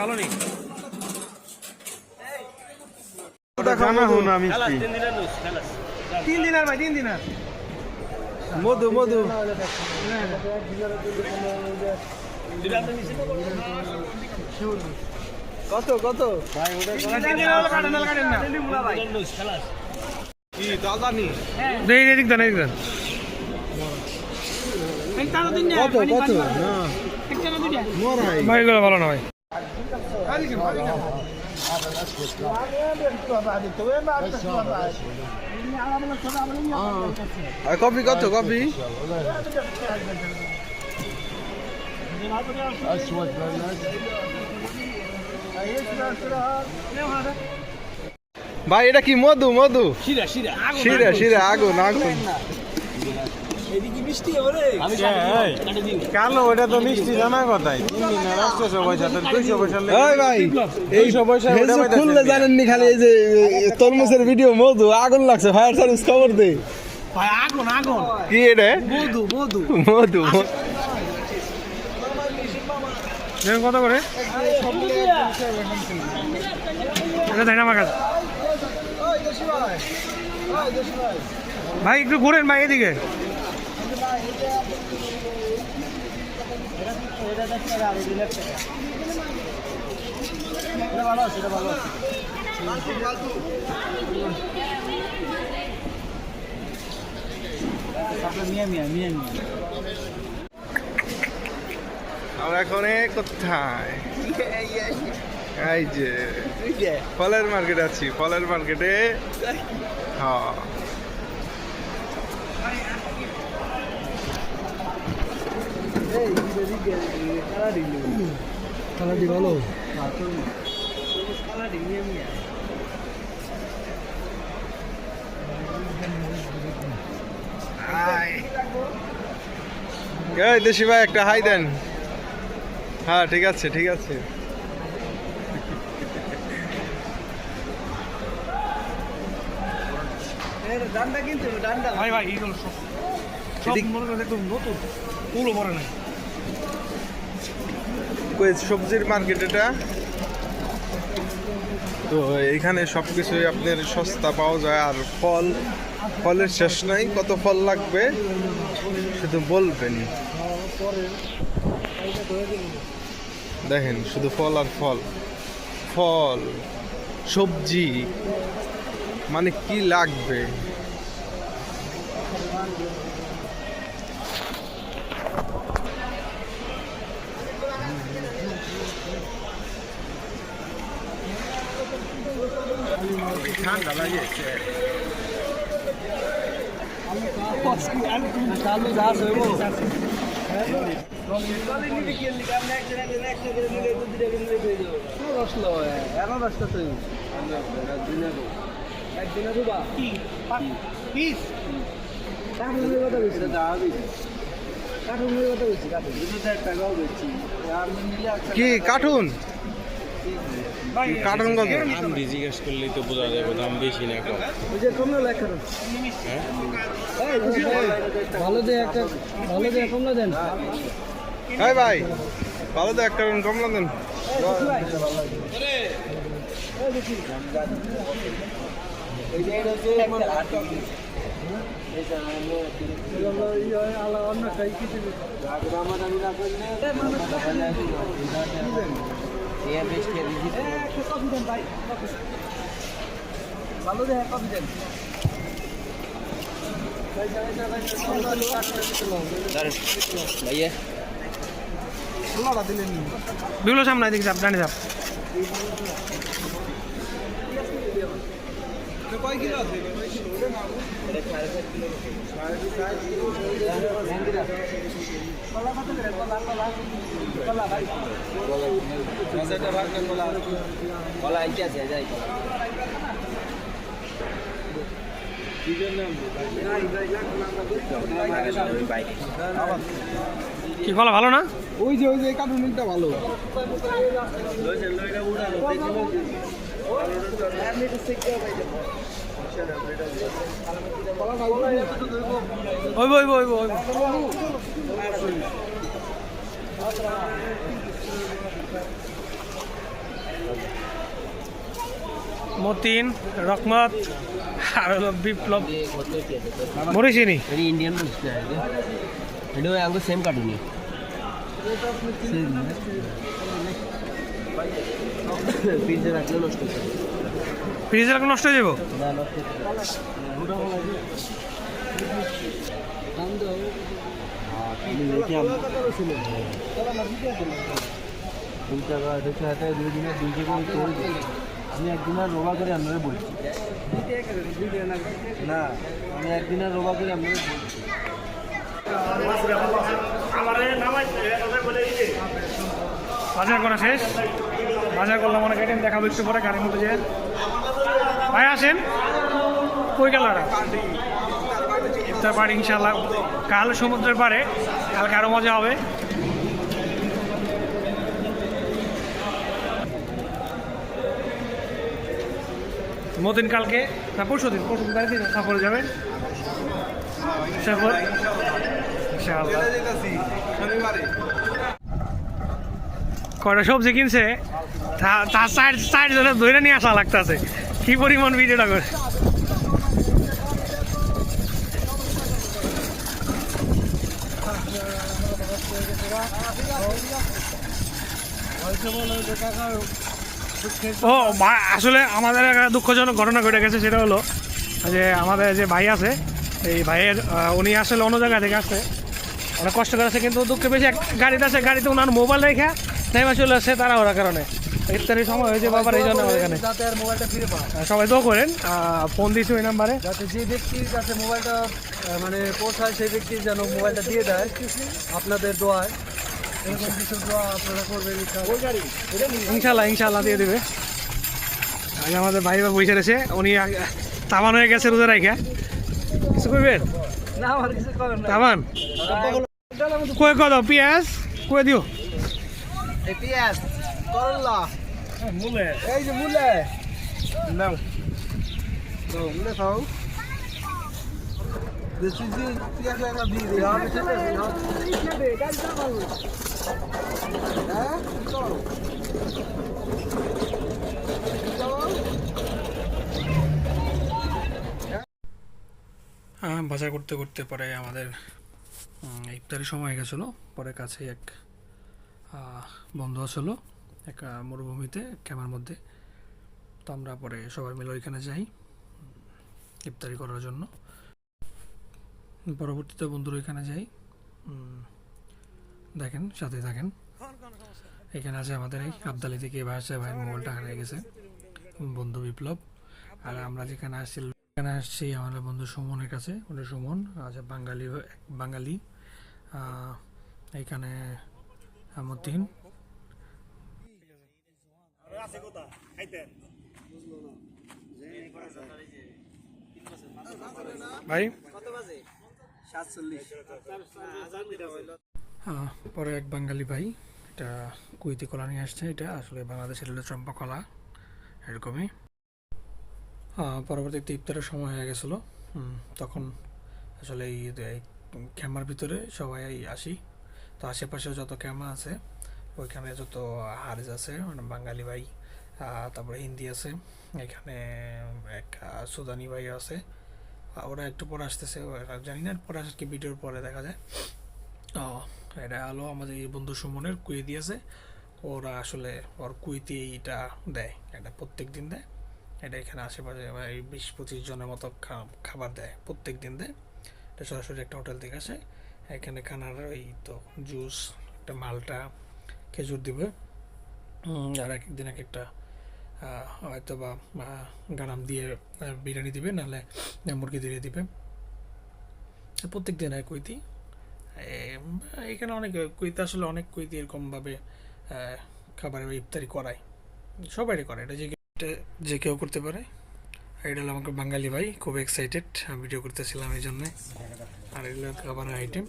ভালো নেই জানা হন আমি 3 দিনের ভাই 3 দিনের মধু মধু কত কত ভাই ওটা কাটেন না ভাই কি দাদা নি দেই এদিক দেন এদিক দেন কত কত না মরাই ভাই এগুলো ভালো না ভাই কপি কত কপি ভাই এটা কি মধু মধু শিরা শিরা শিরা শিরা আগুন আগুন কালো ওটা তো মিষ্টি জানা কথাই 3 দিন আর 800 পয়সা তো 200 পয়সা ভাই এই 200 পয়সা খুললে জানেননি খালি এই যে তরমুজের ভিডিও মধু আগুন লাগছে ফায়ার সার্ভিস খবর দে ভাই আগুন আগুন কি এটা মধু মধু মধু কত করে এটা দেয় না আমার কাছে ভাই একটু ঘুরেন ভাই এদিকে আমরা এখন কোথায় এই যে ফলের মার্কেট আছি ফলের মার্কেটে হ্যাঁ কালারটি ভালো এই দেশি ভাই একটা হাই দেন হ্যাঁ ঠিক আছে ঠিক আছে ভাই ভাই এইগুলো সব মনে করে একদম নতুন পুরো পরে নাই সবজির মার্কেট এটা তো এখানে সবকিছুই আপনার সস্তা পাওয়া যায় আর ফলের শেষ নাই কত ফল লাগবে শুধু বলবেন দেখেন শুধু ফল আর ফল ফল সবজি মানে কি লাগবে ঠান্ডা লাগেছে কি কার্টুন কার্টুন কত দাম জিজ্ঞেস করলেই তো বোঝা যাবে দাম বেশি না কম ভালো দিয়ে একটা ভালো দিয়ে কমলা দেন হ্যাঁ ভাই ভালো তো একটা কমলা দেন ভালো দিয়ে কপি দেন বিগুলো সামনে দেখি চাপ জানি চাপ কয় কিলো আছে কি কলা ভালো না ওই যে কার্টুনটা ভালো ওই মতিন, রকমত আর হলো বিপ্লব মরিসিনি। इंडियन बुझते हैं ये हमको सेम कार्टून पिज्जा रखले नष्ट हो जाए ফ্রিজে রাখলে নষ্ট হয়ে যাবো। না নষ্ট দাম দাও আমি দেখি দুই টাকা দেখতে হাতে 2 দিনে 2 টাকা করে দিই আমি একদিন আর রোবা করে আপনারা বলছি না আমি একদিন আর রোবা করে আপনারা বলছি বাজার করা শেষ, বাজার করলাম অনেক আইটেম দেখাবো একটু পরে গাড়ির মধ্যে যে ভাই আসেন কই গেল ইফতার পাড়ি ইনশাল্লাহ কাল সমুদ্রের পাড়ে, কালকে আরো মজা হবে। মতিন কালকে না পরশু দিন বাড়িতে সফরে যাবে সফর ইনশাআল্লাহ। কয়টা সবজি কিনছে তার সাইড জনে ধরে নিয়ে আসা লাগতেছে, কি পরিমাণ ভিডিওটা করে। ও আসলে আমাদের একটা দুঃখজনক ঘটনা ঘটে গেছে, সেটা হলো যে আমাদের যে ভাই আছে এই ভাইয়ের উনি আসলে অন্য জায়গা থেকে আসছে, অনেক কষ্ট করেছে, কিন্তু দুঃখে বেশি গাড়িতে আছে, গাড়িতে ওনার মোবাইল রেখে নেমে চলে আসছে তারা ওরা কারণে ইফতারির সময় হয়েছে বাবার, এই জন্য আমাদের এখানে মোবাইলটা ফিরে পাওয়া সবাই দোয়া করেন। ফোন দিয়েছি ওই নাম্বারে, যাতে যে ব্যক্তির কাছে মোবাইলটা মানে পৌঁছায় সেই ব্যক্তি যেন মোবাইলটা দিয়ে দেয় আপনাদের দোয়ায়, এরকম কিছু দোয়া আপনারা করবেন ইনশাল্লাহ ইনশাল্লাহ দিয়ে দেবে। আগে আমাদের ভাই বা বসে রয়েছে, উনি তামান হয়ে গেছে রোজা রাখা, কিছু করবেন না আমার কিছু করেন না তামান কয়ে কত পেঁয়াজ কয়ে দিও এই পেঁয়াজ করলা মূলে এই যে মূলে নাও তো মূলে খাও দেশি জি পেঁয়াজ লাগলা দিয়ে দিই আমি ঠিক আছে হ্যাঁ চলো বাজার করতে করতে পরে আমাদের ইফতারি সময় হয়ে গেছিলো, পরে কাছে এক বন্ধু আসলো এক মরুভূমিতে ক্যামেরার মধ্যে, তো আমরা পরে সবাই মিলে ওইখানে যাই ইফতারি করার জন্য। পরবর্তীতে বন্ধুর ওইখানে যাই, দেখেন সাথে থাকেন। এখানে আছে আমাদের এই আবদালি থেকে এবার আসছে ভাইয়ের মোবাইলটা হারিয়ে গেছে বন্ধু বিপ্লব, আর আমরা যেখানে আসছি এখানে আসছি আমাদের বন্ধু সুমনের কাছে, উনি সুমন আছে বাঙালি এইখানে মতিন ভাই পরে এক বাঙালি ভাই এটা কুইতি কলা নিয়ে আসছে, এটা আসলে বাংলাদেশের হলো চম্পা কলা এরকমই। পরবর্তীতে ইফতারের সময় হয়ে গেছিলো, তখন আসলে এই ক্যামেরার ভিতরে সবাই আসি, তো আশেপাশে যত ক্যামেরা আছে ওইখানে যত হারিজ আছে মানে বাঙালি ভাই, তারপরে হিন্দি আছে, এখানে এক সুদানি ভাই আছে, ওরা একটু পরে আসতেছে, ওরা জানি না পরে আসে কি ভিডিওর পরে দেখা যায়। এটা হলো আমাদের এই বন্ধু সুমনের কুই দিয়েছে, ওরা আসলে ওর কুইতে এইটা দেয়, এটা প্রত্যেক দিন দেয়, এটা এখানে আশেপাশে এই 20-25 জনের মতো খাবার দেয় প্রত্যেক দিন দেয়, এটা সরাসরি একটা হোটেল থেকে আসে। এখানে খানার ওই তো জুস, একটা মালটা, খেজুর দিবে, আর এক একদিন এক একটা হয়তো বা গানাম দিয়ে বিরিয়ানি দিবে, নাহলে মুরগি দিয়ে দিবে, প্রত্যেক দিন হয় কুইতি। এখানে অনেক কুইতে আসলে অনেক কুইতি এরকমভাবে খাবারের ইফতারি করায়, সবাই করে, এটা যে কেউ করতে পারে। এটা হলো আমাকে বাঙালি ভাই খুব এক্সাইটেড, ভিডিও করতেছিলাম এই জন্যে। আর এগুলো খাবারের আইটেম,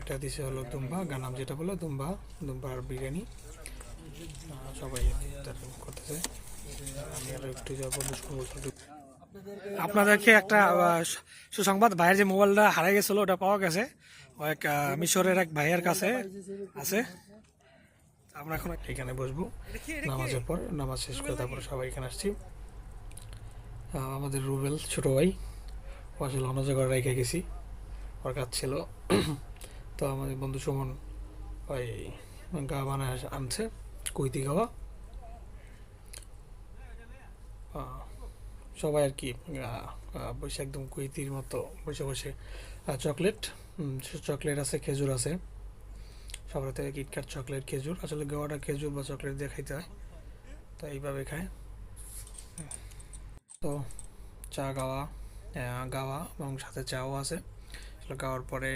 এটা দিছে হলো দুম্বা, গানাম যেটা বলো দুম্বার বিরিয়ানি, সবাই করতেছে। আমি আরও একটু যাবো আপনাদেরকে একটা সুসংবাদ, ভাইয়ের যে মোবাইলটা হারিয়ে গেছিলো ওটা পাওয়া গেছে, এক মিশরের এক ভাইয়ের কাছে আছে, আমরা এখন এখানে বসবো নামাজের পর, নামাজ শেষ করে তারপরে সবাই এখানে আসছি। আমাদের রুবেল ছোট ভাই ও আসলে অন্য জায়গায় রেখে গেছি, ওর কাজ ছিল। তো আমাদের বন্ধু সুমন ওই গা বানায় আনছে, কুইতি গাওয়া। সবাই আর কি বসে একদম কুইতির মতো বসে বসে চকলেট চকলেট আছে, খেজুর আছে, সবার থেকে কিটক্যাট, চকলেট, খেজুর। আসলে গাওয়াটা খেজুর বা চকলেট দিয়ে খাইতে হয়, তো এইভাবে খায়। তো চা গাওয়া এবং সাথে চাও আছে। আসলে গাওয়ার পরে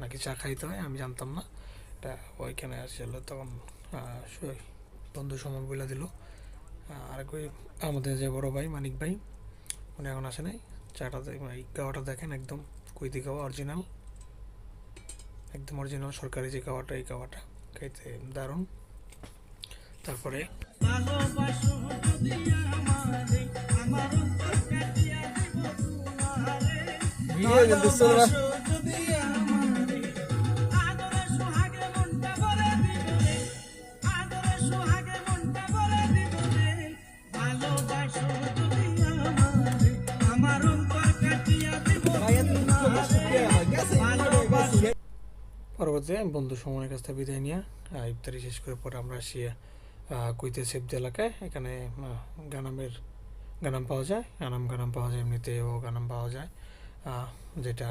নাকি চা খাইতে হয়, আমি জানতাম না এটা। ওইখানে আসলে তখন বন্ধু সময় বলে দিল। আর ওই আমাদের যে বড় ভাই মানিক ভাই, উনি এখন আসে নাই। চাটা এই গাওয়াটা দেখেন, একদম কুইতি গাওয়া, অরিজিনাল, একদম অরিজিনাল সরকারি যে গাওয়াটা, এই গাওয়াটা খাইতে দারুণ। তারপরে পরবর্তীতে বন্ধু সমনের কাছ থেকে বিদায় নিয়ে ইফতারি শেষ করে পরে আমরা আসি কুইতে সেফদি এলাকায়। এখানে গানাম পাওয়া যায়, গানাম পাওয়া যায়, এমনিতেও গানাম পাওয়া যায়। যেটা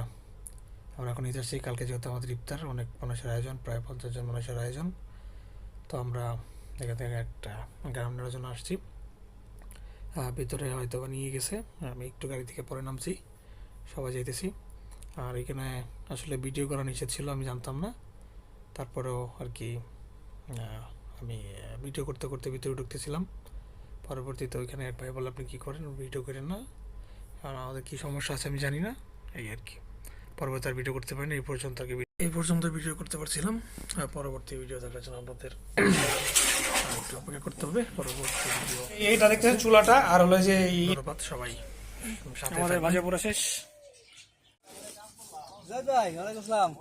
আমরা এখন নিতে আসছি। কালকে যেহেতু আমাদের ইফতার, অনেক মানুষের আয়োজন, প্রায় 50 জন মানুষের আয়োজন। তো আমরা এখান থেকে একটা গানাম নেওয়ার জন্য আসছি। ভিতরে হয়তো নিয়ে গেছে, আমি একটু গাড়ি থেকে পরে নামছি, সবাই যাইতেছি। আর এখানে আসলে ভিডিও করা নিষেধ ছিল, আমি জানতাম না। তারপরেও আর কি আমি ভিডিও করতে করতে ভিতরে ঢুকতেছিলাম। পরবর্তীতে ওইখানে এক ভাই বলে, আপনি কী করেন, ভিডিও করেন না, আর আমাদের কী সমস্যা আছে আমি জানি না, এই আর কি। পরবর্তী আর ভিডিও করতে পারিনি, এই পর্যন্ত ভিডিও করতে পারছিলাম। আর পরবর্তী ভিডিও দেখার জন্য আমাদের একটু অপেক্ষা করতে হবে। পরবর্তী ভিডিও এইটা দেখতে চুলাটা আর হলো যে ধন্যবাদ সবাই, আমাদের ভাজা পুরো শেষ। ভাই ওয়ালাইকুম আসসালাম।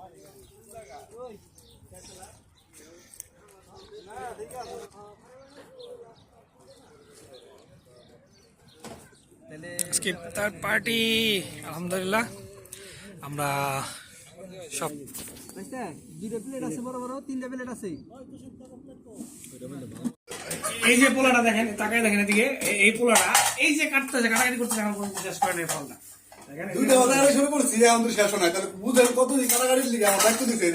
আজকে ইফতার পার্টি, আলহামদুলিল্লাহ আমরা সব। দুইটা প্লেট আছে, বড় বড় 3টা প্লেট আছে। এই যে পোলাটা দেখেন, তাকায় দেখেন এদিকে, এই পোলাটা এই যে কাটতেছে, কাটাকাটি করতেছে, এখন পর্যন্ত শেষ করে নেই ফলটা। দুইটা শুরু করছি, আমাদের শেষ হয়, তাহলে বুঝেন কতদিন কাটাকাটির লিগে আমার দায়িত্ব দিচ্ছে।